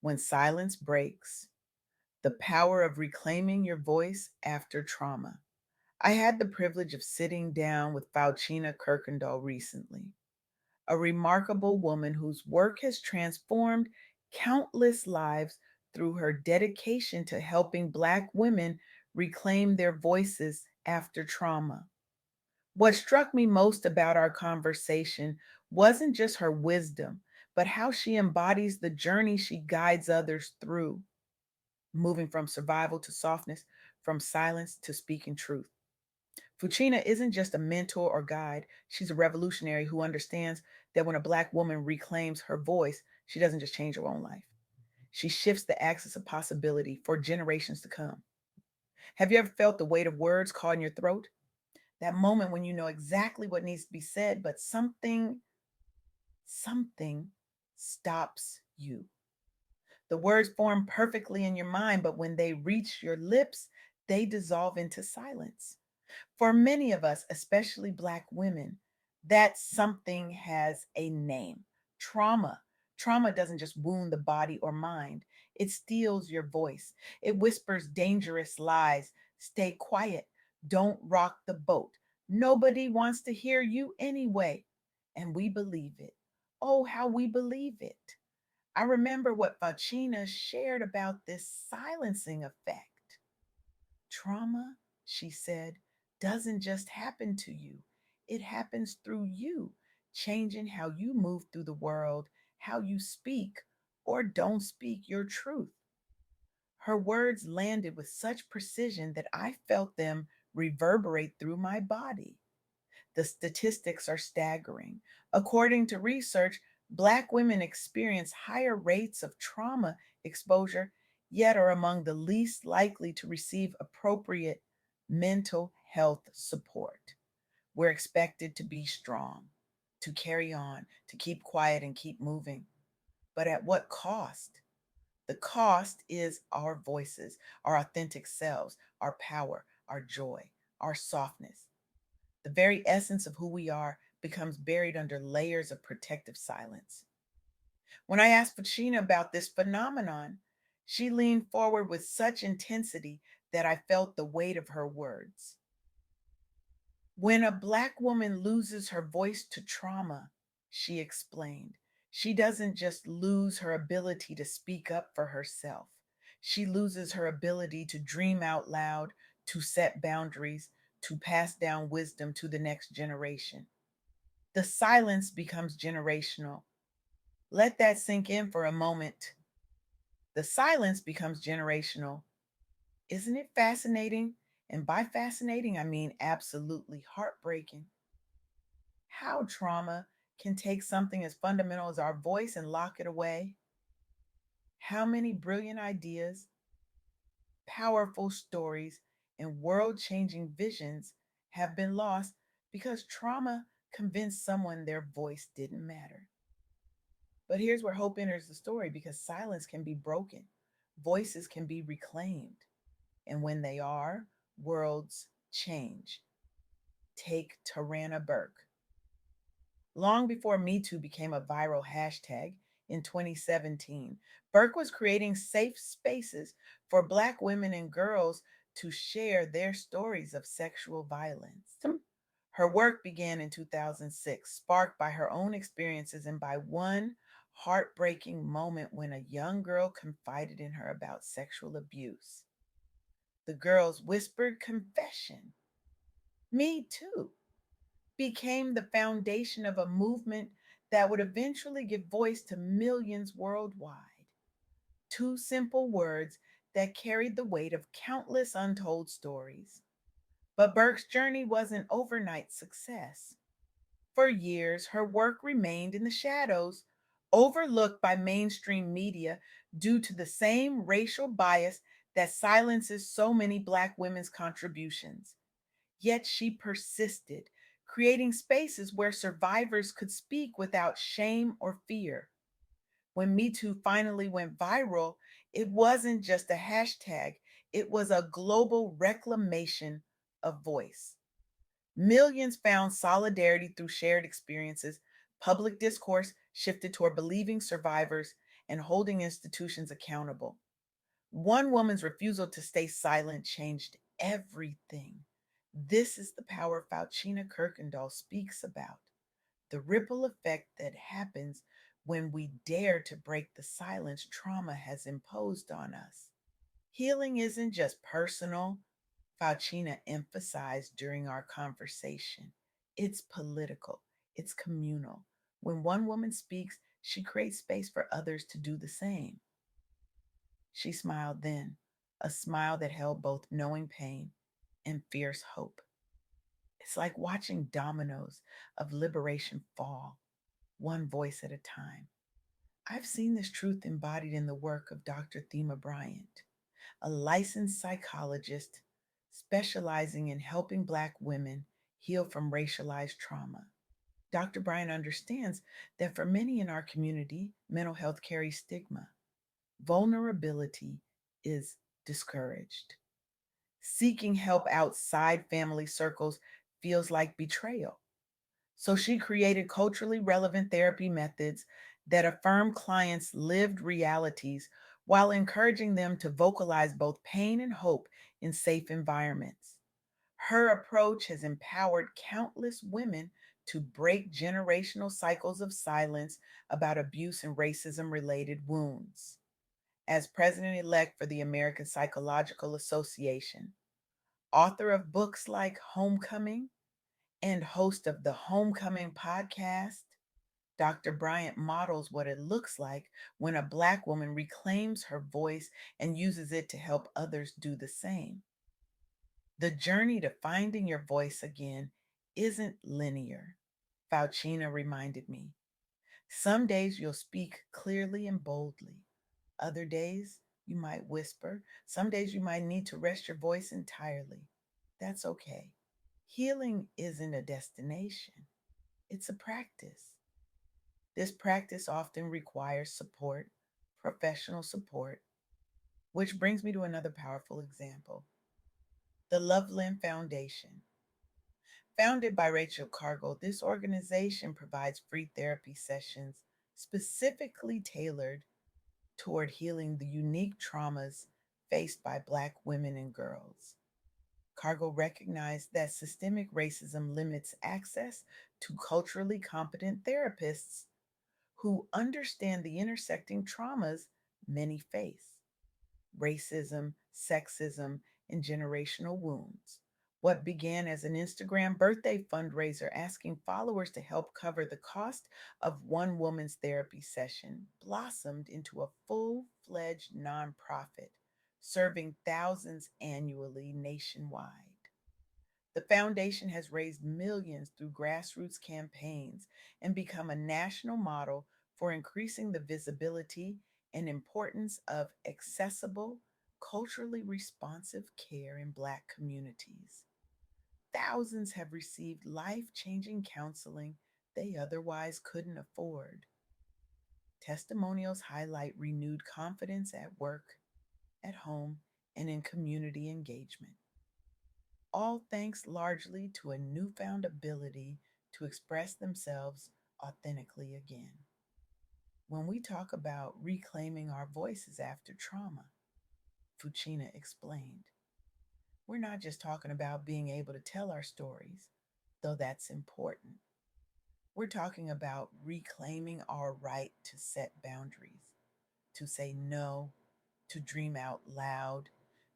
When silence breaks, the power of reclaiming your voice after trauma. I had the privilege of sitting down with Fouchina Kirkendoll recently, a remarkable woman whose work has transformed countless lives through her dedication to helping Black women reclaim their voices after trauma. What struck me most about our conversation wasn't just her wisdom, but how she embodies the journey she guides others through, moving from survival to softness, from silence to speaking truth. Fouchina isn't just a mentor or guide, she's a revolutionary who understands that when a Black woman reclaims her voice, she doesn't just change her own life. She shifts the axis of possibility for generations to come. Have you ever felt the weight of words caught in your throat? That moment when you know exactly what needs to be said, but something stops you. The words form perfectly in your mind, but when they reach your lips, they dissolve into silence. For many of us, especially Black women, that something has a name: trauma. Trauma doesn't just wound the body or mind, it steals your voice. It whispers dangerous lies. Stay quiet. Don't rock the boat. Nobody wants to hear you anyway. And we believe it. Oh, how we believe it. I remember what Fauchina shared about this silencing effect. Trauma, she said, doesn't just happen to you, it happens through you, changing how you move through the world, how you speak or don't speak your truth. Her words landed with such precision that I felt them reverberate through my body. The statistics are staggering. According to research, Black women experience higher rates of trauma exposure, yet are among the least likely to receive appropriate mental health support. We're expected to be strong, to carry on, to keep quiet and keep moving. But at what cost? The cost is our voices, our authentic selves, our power, our joy, our softness. The very essence of who we are becomes buried under layers of protective silence. When I asked Fachina about this phenomenon, she leaned forward with such intensity that I felt the weight of her words. When a Black woman loses her voice to trauma, she explained, she doesn't just lose her ability to speak up for herself. She loses her ability to dream out loud, to set boundaries, to pass down wisdom to the next generation. The silence becomes generational. Let that sink in for a moment. The silence becomes generational. Isn't it fascinating? And by fascinating, I mean absolutely heartbreaking. How trauma can take something as fundamental as our voice and lock it away. How many brilliant ideas, powerful stories, and world changing visions have been lost because trauma convinced someone their voice didn't matter. But here's where hope enters the story, because silence can be broken, voices can be reclaimed, and when they are, worlds change. Take Tarana Burke. Long before Me Too became a viral hashtag in 2017, Burke was creating safe spaces for Black women and girls to share their stories of sexual violence. Her work began in 2006, sparked by her own experiences and by one heartbreaking moment when a young girl confided in her about sexual abuse. The girl's whispered confession, "Me too," became the foundation of a movement that would eventually give voice to millions worldwide. Two simple words that carried the weight of countless untold stories. But Burke's journey was an overnight success. For years, her work remained in the shadows, overlooked by mainstream media due to the same racial bias that silences so many Black women's contributions. Yet she persisted, creating spaces where survivors could speak without shame or fear. When Me Too finally went viral, it wasn't just a hashtag, it was a global reclamation of voice. Millions found solidarity through shared experiences, public discourse shifted toward believing survivors, and holding institutions accountable. One woman's refusal to stay silent changed everything. This is the power Fouchina Kirkendoll speaks about, the ripple effect that happens when we dare to break the silence trauma has imposed on us. Healing isn't just personal, Fauchina emphasized during our conversation. It's political, it's communal. When one woman speaks, she creates space for others to do the same. She smiled then, a smile that held both knowing pain and fierce hope. It's like watching dominoes of liberation fall, one voice at a time. I've seen this truth embodied in the work of Dr. Thema Bryant, a licensed psychologist specializing in helping Black women heal from racialized trauma. Dr. Bryant understands that for many in our community, mental health carries stigma. Vulnerability is discouraged. Seeking help outside family circles feels like betrayal. So she created culturally relevant therapy methods that affirm clients' lived realities while encouraging them to vocalize both pain and hope in safe environments. Her approach has empowered countless women to break generational cycles of silence about abuse and racism related wounds. As president elect for the American Psychological Association, author of books like Homecoming and host of the Homecoming podcast, Dr. Bryant models what it looks like when a Black woman reclaims her voice and uses it to help others do the same. The journey to finding your voice again isn't linear, Fauchina reminded me. Some days you'll speak clearly and boldly. Other days you might whisper. Some days you might need to rest your voice entirely. That's okay. Healing isn't a destination, it's a practice. This practice often requires support, professional support, which brings me to another powerful example, the Loveland Foundation. Founded by Rachel Cargill, this organization provides free therapy sessions specifically tailored toward healing the unique traumas faced by Black women and girls. Cargill recognized that systemic racism limits access to culturally competent therapists who understand the intersecting traumas many face: racism, sexism, and generational wounds. What began as an Instagram birthday fundraiser asking followers to help cover the cost of one woman's therapy session blossomed into a full fledged nonprofit serving thousands annually nationwide. The foundation has raised millions through grassroots campaigns and become a national model for increasing the visibility and importance of accessible, culturally responsive care in Black communities. Thousands have received life changing counseling they otherwise couldn't afford. Testimonials highlight renewed confidence at work, at home, and in community engagement, all thanks largely to a newfound ability to express themselves authentically again. When we talk about reclaiming our voices after trauma, Fuchina explained, we're not just talking about being able to tell our stories, though that's important. We're talking about reclaiming our right to set boundaries, to say no, to dream out loud,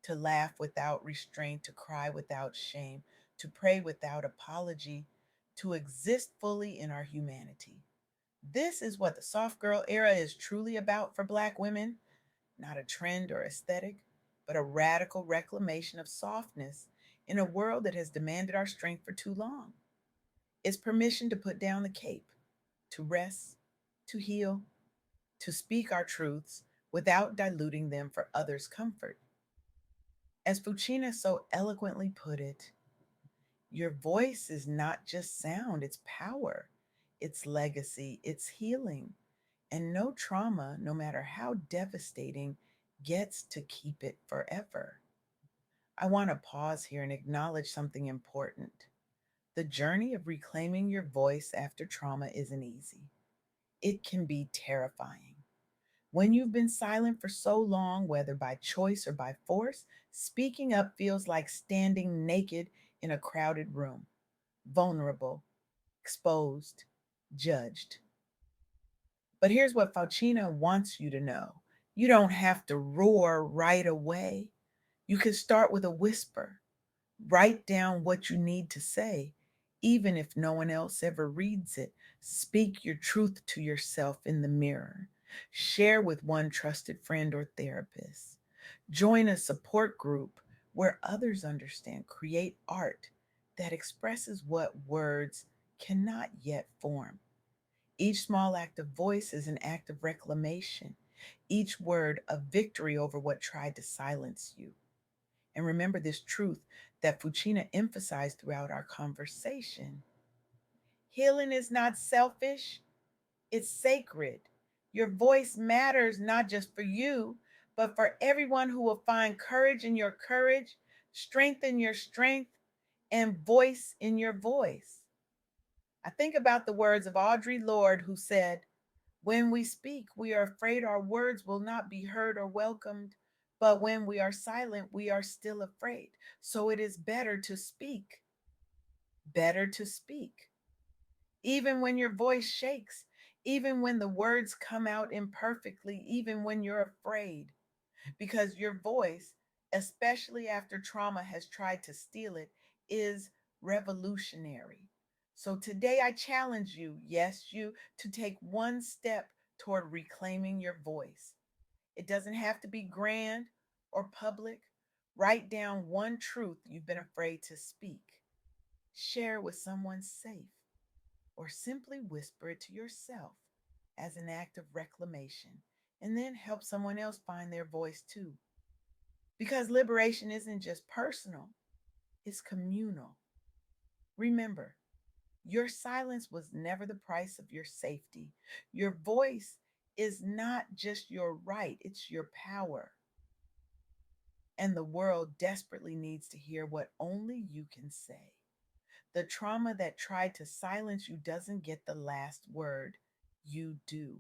to laugh without restraint, to cry without shame, to pray without apology, to exist fully in our humanity. This is what the soft girl era is truly about for Black women, not a trend or aesthetic, but a radical reclamation of softness in a world that has demanded our strength for too long. It's permission to put down the cape, to rest, to heal, to speak our truths without diluting them for others' comfort. As Fouchina so eloquently put it, your voice is not just sound, it's power, it's legacy, it's healing. And no trauma, no matter how devastating, gets to keep it forever. I want to pause here and acknowledge something important. The journey of reclaiming your voice after trauma isn't easy. It can be terrifying. When you've been silent for so long, whether by choice or by force, speaking up feels like standing naked in a crowded room, vulnerable, exposed, judged. But here's what Fauchina wants you to know: you don't have to roar right away. You can start with a whisper. Write down what you need to say, even if no one else ever reads it. Speak your truth to yourself in the mirror. Share with one trusted friend or therapist. Join a support group where others understand. Create art that expresses what words cannot yet form. Each small act of voice is an act of reclamation, each word a victory over what tried to silence you. And remember this truth that Fouchina emphasized throughout our conversation: healing is not selfish, it's sacred. Your voice matters not just for you, but for everyone who will find courage in your courage, strength in your strength, and voice in your voice. I think about the words of Audre Lorde, who said, "When we speak, we are afraid our words will not be heard or welcomed. But when we are silent, we are still afraid. So it is better to speak, better to speak. Even when your voice shakes, even when the words come out imperfectly, even when you're afraid, because your voice, especially after trauma has tried to steal it, is revolutionary. So today I challenge you, yes, you, to take one step toward reclaiming your voice. It doesn't have to be grand or public. Write down one truth you've been afraid to speak. Share with someone safe, or simply whisper it to yourself as an act of reclamation. And then help someone else find their voice too. Because liberation isn't just personal, it's communal. Remember, your silence was never the price of your safety. Your voice is not just your right, it's your power. And the world desperately needs to hear what only you can say. The trauma that tried to silence you doesn't get the last word. You do.